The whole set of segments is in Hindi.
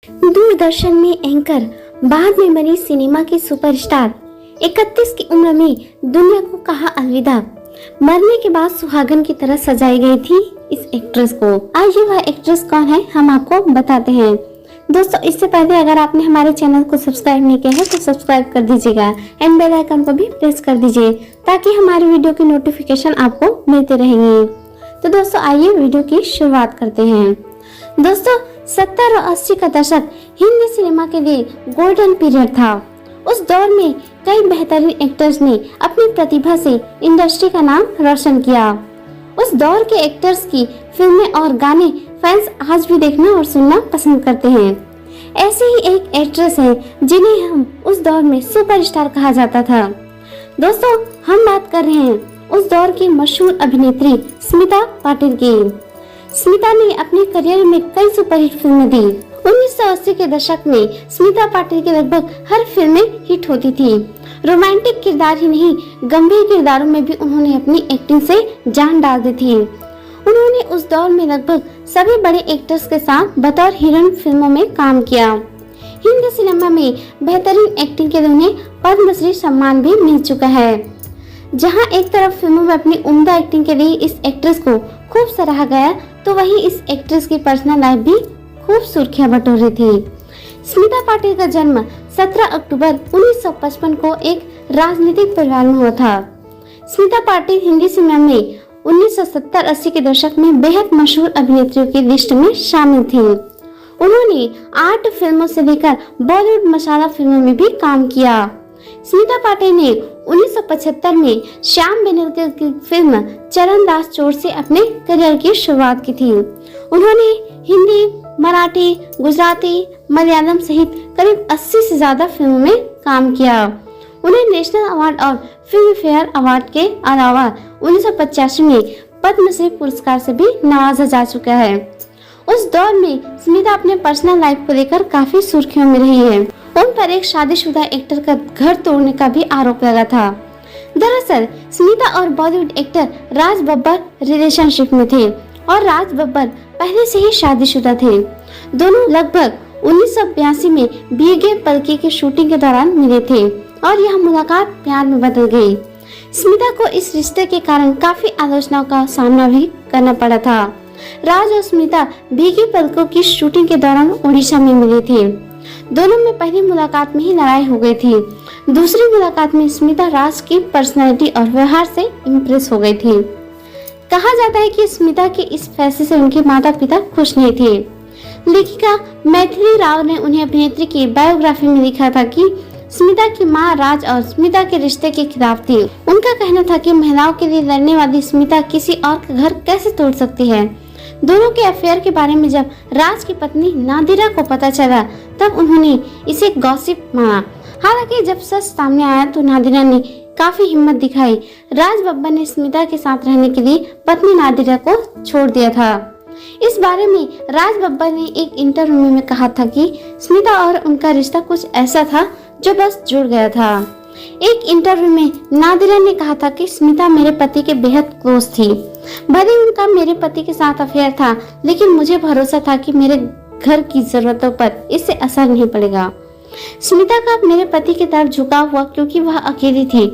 दूरदर्शन में एंकर, बाद में बनी सिनेमा की सुपरस्टार, 31 की उम्र में दुनिया को कहा अलविदा। मरने के बाद सुहागन की तरह सजाई गई थी इस एक्ट्रेस को। आइए वह एक्ट्रेस कौन है हम आपको बताते हैं। दोस्तों, इससे पहले अगर आपने हमारे चैनल को सब्सक्राइब नहीं किया है तो सब्सक्राइब कर दीजिएगा एंड बेल आइकन को भी प्रेस कर दीजिए ताकि हमारे वीडियो की नोटिफिकेशन आपको मिलते रहेंगे। तो दोस्तों, आइए वीडियो की शुरुआत करते हैं। दोस्तों, 70 और 80 का दशक हिंदी सिनेमा के लिए गोल्डन पीरियड था। उस दौर में कई बेहतरीन एक्टर्स ने अपनी प्रतिभा से इंडस्ट्री का नाम रोशन किया। उस दौर के एक्टर्स की फिल्में और गाने फैंस आज भी देखना और सुनना पसंद करते हैं। ऐसे ही एक एक्ट्रेस है जिन्हें हम उस दौर में सुपरस्टार कहा जाता था। दोस्तों, हम बात कर रहे हैं उस दौर की मशहूर अभिनेत्री स्मिता पाटिल की। स्मिता ने अपने करियर में कई सुपरहिट फिल्में दी। 1980 के दशक में स्मिता पाटिल की लगभग हर फिल्में हिट होती थी। रोमांटिक किरदार ही नहीं, गंभीर किरदारों में भी उन्होंने अपनी एक्टिंग से जान डाल दी थी। उन्होंने उस दौर में लगभग सभी बड़े एक्टर्स के साथ बतौर हीरोइन फिल्मों में काम किया। हिंदी सिनेमा में बेहतरीन एक्टिंग के लिए उन्हें पद्मश्री सम्मान भी मिल चुका है। जहां एक तरफ फिल्मों में अपनी उम्दा एक्टिंग के लिए इस एक्ट्रेस को खूब सराहा गया, तो वहीं इस एक्ट्रेस की पर्सनल लाइफ भी खूब सुर्खियां बटोर रही थी। स्मिता पाटिल का जन्म 17 अक्टूबर 1955 को एक राजनीतिक परिवार में हुआ था। स्मिता पाटिल हिंदी सिनेमा में 1970-80 के दशक में बेहद मशहूर अभिनेत्रियों की लिस्ट में शामिल थी। उन्होंने आर्ट फिल्मों से लेकर बॉलीवुड मसाला फिल्मों में भी काम किया। स्मिता पाटिल ने 1975 में श्याम बेनेगल की फिल्म चरणदास चोर से अपने करियर की शुरुआत की थी। उन्होंने हिंदी, मराठी, गुजराती, मलयालम सहित करीब 80 से ज्यादा फिल्मों में काम किया। उन्हें नेशनल अवार्ड और फिल्म फेयर अवार्ड के अलावा 1985 में पद्मश्री पुरस्कार से भी नवाजा जा चुका है। उस दौर में स्मिता अपने पर्सनल लाइफ को लेकर काफी सुर्खियों में रही है। उन पर एक शादीशुदा एक्टर का घर तोड़ने का भी आरोप लगा था। दरअसल स्मिता और बॉलीवुड एक्टर राज बब्बर रिलेशनशिप में थे और राज बब्बर पहले से ही शादीशुदा थे। दोनों लगभग 1982 में भीगे पलके की शूटिंग के दौरान मिले थे और यह मुलाकात प्यार में बदल गई। स्मिता को इस रिश्ते के कारण काफी आलोचनाओं का सामना भी करना पड़ा था। राज और स्मिता भीगे पलकों की शूटिंग के दौरान उड़ीसा में मिले थे। दोनों में पहली मुलाकात में ही लड़ाई हो गई थी। दूसरी मुलाकात में स्मिता राज की पर्सनैलिटी और व्यवहार से इम्प्रेस हो गई थी। कहा जाता है कि स्मिता के इस फैसले से उनके माता पिता खुश नहीं थे। लेखिका मैथिली राव ने उन्हें अभिनेत्री की बायोग्राफी में लिखा था कि स्मिता की मां राज और स्मिता के रिश्ते के खिलाफ थी। उनका कहना था कि महिलाओं के लिए लड़ने वाली स्मिता किसी और का घर कैसे तोड़ सकती है। दोनों के अफेयर के बारे में जब राज की पत्नी नादिरा को पता चला तब उन्होंने इसे गॉसिप माना। हालांकि जब सच सामने आया तो नादिरा ने काफी हिम्मत दिखाई। राज बब्बर ने स्मिता के साथ रहने के लिए पत्नी नादिरा को छोड़ दिया था। इस बारे में राज बब्बर ने एक इंटरव्यू में कहा था कि स्मिता और उनका रिश्ता कुछ ऐसा था जो बस जुड़ गया था। एक इंटरव्यू में नादिरा ने कहा था कि स्मिता मेरे पति के बेहद क्लोज थी। भले उनका मेरे पति के साथ अफेयर था, लेकिन मुझे भरोसा था कि मेरे घर की जरूरतों पर इससे असर नहीं पड़ेगा। स्मिता का मेरे पति की तरफ झुकाव हुआ क्योंकि वह अकेली थी।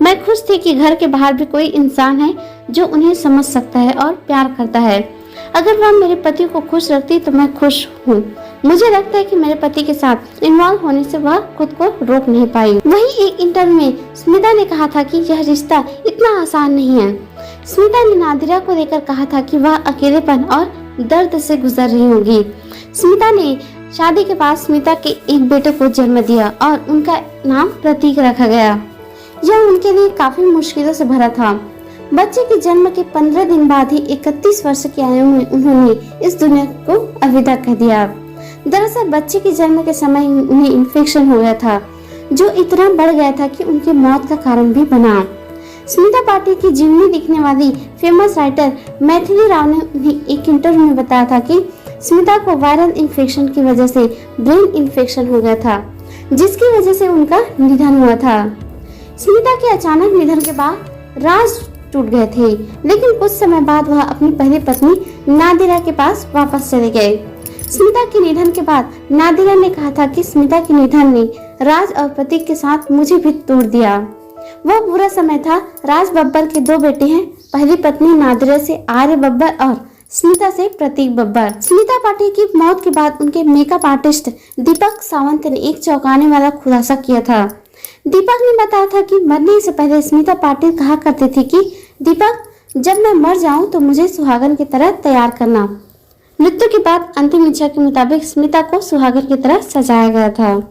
मैं खुश थी कि घर के बाहर भी कोई इंसान है जो उन्हें समझ सकता है और प्यार करता है। अगर वह मेरे पति को खुश रखती तो मैं खुश हूँ। मुझे लगता है कि मेरे पति के साथ इन्वॉल्व होने से वह खुद को रोक नहीं पाई। वहीं एक इंटरव्यू में स्मिता ने कहा था कि यह रिश्ता इतना आसान नहीं है। स्मिता ने नादिरा को लेकर कहा था कि वह अकेलेपन और दर्द से गुजर रही होगी। स्मिता ने शादी के बाद स्मिता के एक बेटे को जन्म दिया और उनका नाम प्रतीक रखा गया। यह उनके लिए काफी मुश्किलों से भरा था। बच्चे के जन्म के 15 दिन बाद ही 31 वर्ष की आयु में उन्होंने इस दुनिया को अलविदा कह दिया। दरअसल बच्चे के जन्म के समय उन्हें इन्फेक्शन हो गया था जो इतना बढ़ गया था कि उनकी मौत का कारण भी बना। स्मिता पाटिल की जीवनी लिखने वाली फेमस राइटर मैथिली राव ने उन्हें एक इंटरव्यू में बताया था कि स्मिता को वायरल इन्फेक्शन की वजह से ब्रेन इन्फेक्शन हो गया था, जिसकी वजह से उनका निधन हुआ था। स्मिता के अचानक निधन के बाद राज टूट गए थे, लेकिन कुछ समय बाद वह अपनी पहली पत्नी नादिरा के पास वापस चले गए। स्मिता के निधन के बाद नादिरा ने कहा था कि स्मिता के निधन ने राज और प्रतीक के साथ मुझे भी तोड़ दिया। वह बुरा समय था। राज बब्बर के 2 बेटे हैं, पहली पत्नी नादिरा से आर्य बब्बर और स्मिता से प्रतीक बब्बर। स्मिता पाटिल की मौत के बाद उनके मेकअप आर्टिस्ट दीपक सावंत ने एक चौंकाने वाला खुलासा किया था। दीपक ने बताया था कि मरने से पहले स्मिता पाटिल कहा करती थी कि दीपक, जब मैं मर जाऊं तो मुझे सुहागन की तरह तैयार करना। मृत्यु के बाद अंतिम इच्छा के मुताबिक स्मिता को सुहागन की तरह सजाया गया था।